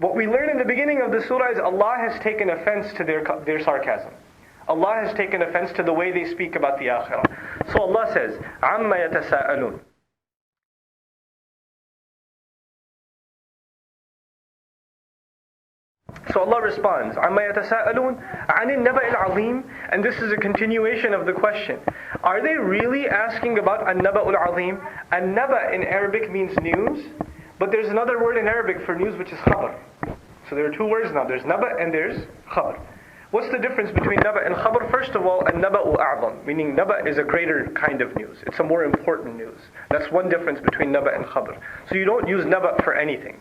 What we learn in the beginning of the surah is Allah has taken offense to their sarcasm. Allah has taken offense to the way they speak about the akhirah. So Allah says, عَمَّا يَتَسَاءَلُونَ. So Allah responds, عَمَّا يَتَسَاءَلُونَ عَنِ النَّبَإِ الْعَظِيمِ. And this is a continuation of the question. Are they really asking about an-naba'ul azim? An-naba in Arabic means news, but there's another word in Arabic for news which is khabar. So there are two words now. There's naba and there's khabar. What's the difference between naba and khabar? First of all, an-naba'u a'zam, meaning naba is a greater kind of news. It's a more important news. That's one difference between naba and khabar. So you don't use naba for anything.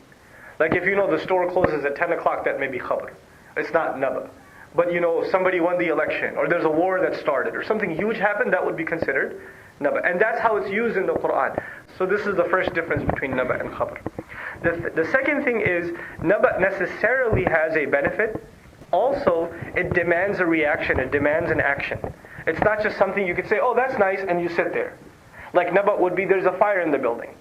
Like if you know the store closes at 10 o'clock, that may be khabar. It's not naba. But you know, somebody won the election, or there's a war that started, or something huge happened, that would be considered naba. And that's how it's used in the Quran. So this is the first difference between naba and khabar. The second thing is, naba necessarily has a benefit. Also, it demands a reaction, it demands an action. It's not just something you could say, oh, that's nice, and you sit there. Like naba would be, there's a fire in the building.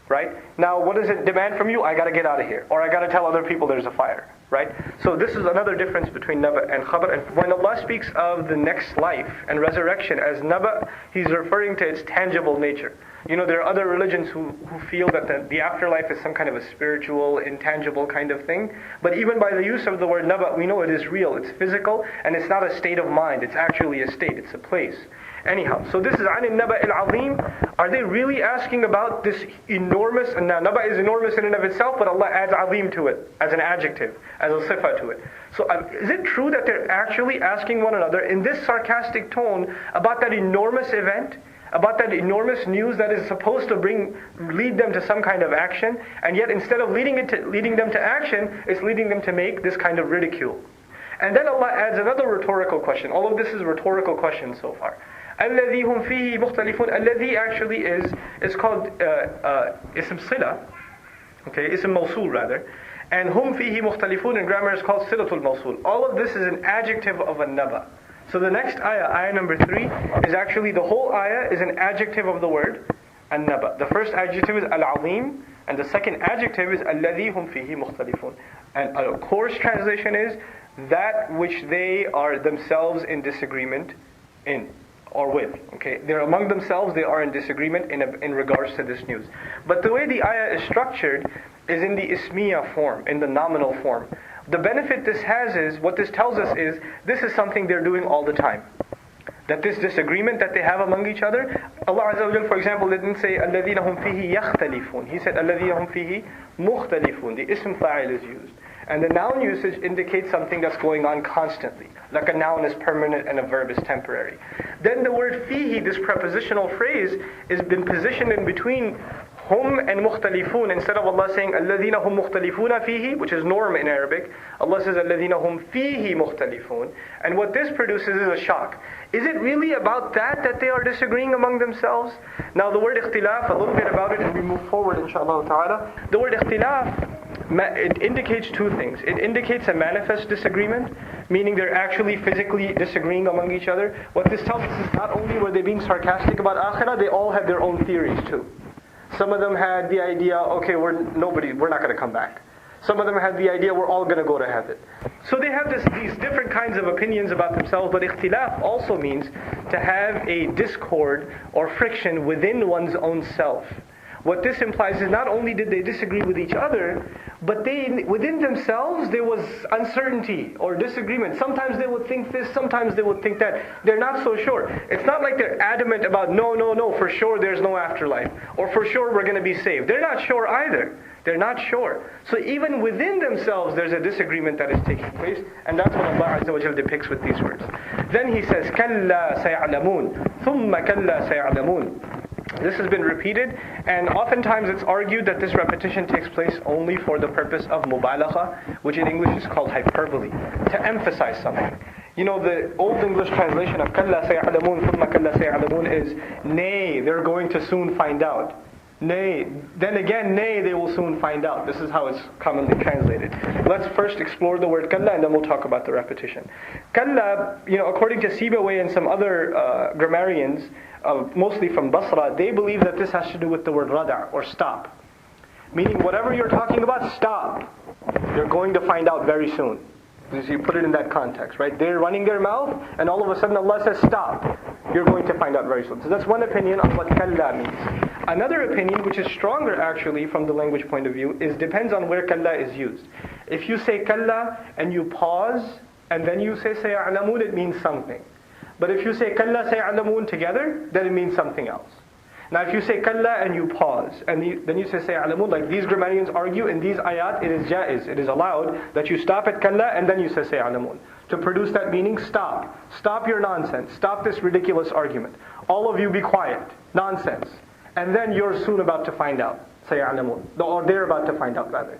Right? Now, what does it demand from you? I got to get out of here. Or I got to tell other people there's a fire. Right? So this is another difference between naba and khabar. And when Allah speaks of the next life and resurrection as naba, He's referring to its tangible nature. You know, there are other religions who feel that the afterlife is some kind of a spiritual, intangible kind of thing. But even by the use of the word naba, we know it is real. It's physical, and it's not a state of mind. It's actually a state. It's a place. Anyhow, so this is عَنِ النَّبَإِ الْعَظِيمِ. Are they really asking about this enormous, and now naba is enormous in and of itself, but Allah adds azim to it, as an adjective, as a sifa to it. So is it true that they're actually asking one another in this sarcastic tone about that enormous event, about that enormous news that is supposed to lead them to some kind of action, and yet instead of leading them to action, it's leading them to make this kind of ridicule? And then Allah adds another rhetorical question. All of this is rhetorical questions so far. الَّذِي هُمْ فِيهِ مُخْتَلِفُونَ. الَّذِي actually is called ism sila, okay, ism mawsul rather. And hum fihi mukhtalifun in grammar is called silatul mawsul. All of this is an adjective of a naba. So the next ayah number 3, is actually the whole ayah is an adjective of the word an-naba. The first adjective is al-azim, and the second adjective is alladhi hum fihi mukhtalifun. And a coarse translation is that which they are themselves in disagreement in or with. Okay, they're among themselves, they are in disagreement in regards to this news. But the way the ayah is structured is in the ismiya form, in the nominal form. The benefit this has is, what this tells us is, this is something they're doing all the time. That this disagreement that they have among each other, Allah Azza wa Jal, for example, didn't say الَّذِينَ هُمْ فِيهِ يَخْتَلِفُونَ. He said الَّذِينَ هُمْ فِيهِ مُخْتَلِفُونَ. The ism fa'il is used. And the noun usage indicates something that's going on constantly. Like a noun is permanent and a verb is temporary. Then the word fihi, this prepositional phrase, is been positioned in between hum and mukhtalifun. Instead of Allah saying alladhina hum mukhtalifuna fihi, which is norm in Arabic, Allah says alladhina hum fihi mukhtalifun. And what this produces is a shock. Is it really about that they are disagreeing among themselves? Now the word ikhtilaf, a little bit about it, and we move forward inshallah ta'ala. The word ikhtilaf, it indicates two things. It indicates a manifest disagreement, meaning they're actually physically disagreeing among each other. What this tells us is not only were they being sarcastic about akhirah, they all had their own theories too. Some of them had the idea, okay, we're not going to come back. Some of them had the idea, we're all going to go to heaven. So they have these different kinds of opinions about themselves, but ikhtilaf also means to have a discord or friction within one's own self. What this implies is not only did they disagree with each other, but within themselves there was uncertainty or disagreement. Sometimes they would think this, sometimes they would think that. They're not so sure. It's not like they're adamant about no, for sure there's no afterlife, or for sure we're going to be saved. They're not sure either. They're not sure. So even within themselves there's a disagreement that is taking place, and that's what Allah Azza wa Jalla depicts with these words. Then He says, كَلَّا سَيَعْلَمُونَ ثُمَّ كَلَّا سَيَعْلَمُونَ. This has been repeated, and oftentimes it's argued that this repetition takes place only for the purpose of mubalagha, which in English is called hyperbole, to emphasize something. You know, the Old English translation of كَلَّا سَيَعْلَمُونَ ثُمَّ كَلَّا سَيَعْلَمُونَ is, nay, they're going to soon find out. Nay, then again, nay, they will soon find out. This is how it's commonly translated. Let's first explore the word kalla, and then we'll talk about the repetition. Kalla, according to Sibawayh and some other grammarians, mostly from Basra, they believe that this has to do with the word rada', or stop. Meaning, whatever you're talking about, stop. You're going to find out very soon. You put it in that context, right? They're running their mouth, and all of a sudden Allah says, stop. You're going to find out very soon. So that's one opinion on what kalla means. Another opinion, which is stronger actually from the language point of view, is depends on where kalla is used. If you say kalla and you pause, and then you say saya'lamun, it means something. But if you say kalla saya'lamun together, then it means something else. Now if you say kalla and you pause, and then you say saya'lamun, like these grammarians argue in these ayat, it is jaiz, it is allowed that you stop at kalla and then you say saya'lamun. To produce that meaning, stop. Stop your nonsense. Stop this ridiculous argument. All of you be quiet. Nonsense. And then you're soon about to find out. Saya'lamun. Or they're about to find out rather.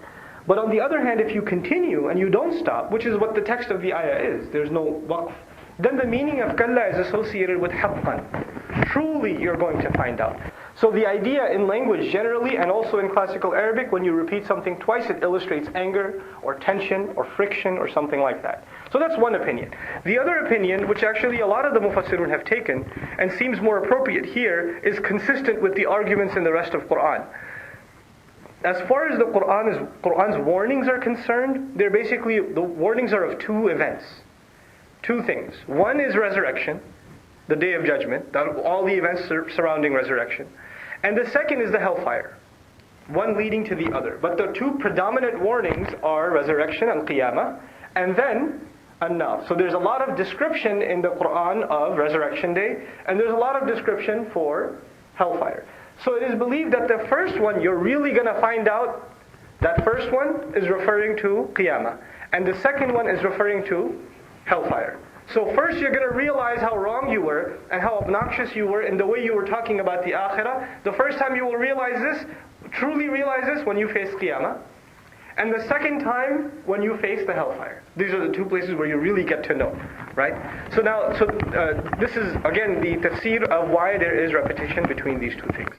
But on the other hand, if you continue and you don't stop, which is what the text of the ayah is, there's no waqf, then the meaning of kalla is associated with haqqan. Truly you're going to find out. So the idea in language generally, and also in classical Arabic, when you repeat something twice, it illustrates anger or tension or friction or something like that. So that's one opinion. The other opinion, which actually a lot of the mufassirun have taken, and seems more appropriate here, is consistent with the arguments in the rest of Qur'an. As far as the Qur'an's warnings are concerned, they're basically, the warnings are of two events. Two things. One is resurrection, the day of judgment, all the events surrounding resurrection. And the second is the hellfire, one leading to the other. But the two predominant warnings are resurrection and qiyamah, and then an-nar. So there's a lot of description in the Qur'an of resurrection day, and there's a lot of description for hellfire. So it is believed that the first one, you're really going to find out, that first one is referring to qiyamah, and the second one is referring to hellfire. So first you're going to realize how wrong you were and how obnoxious you were in the way you were talking about the akhirah. The first time you will realize this, truly realize this, when you face qiyamah. And the second time when you face the hellfire. These are the two places where you really get to know, right? So now, this is again the tafsir of why there is repetition between these two things.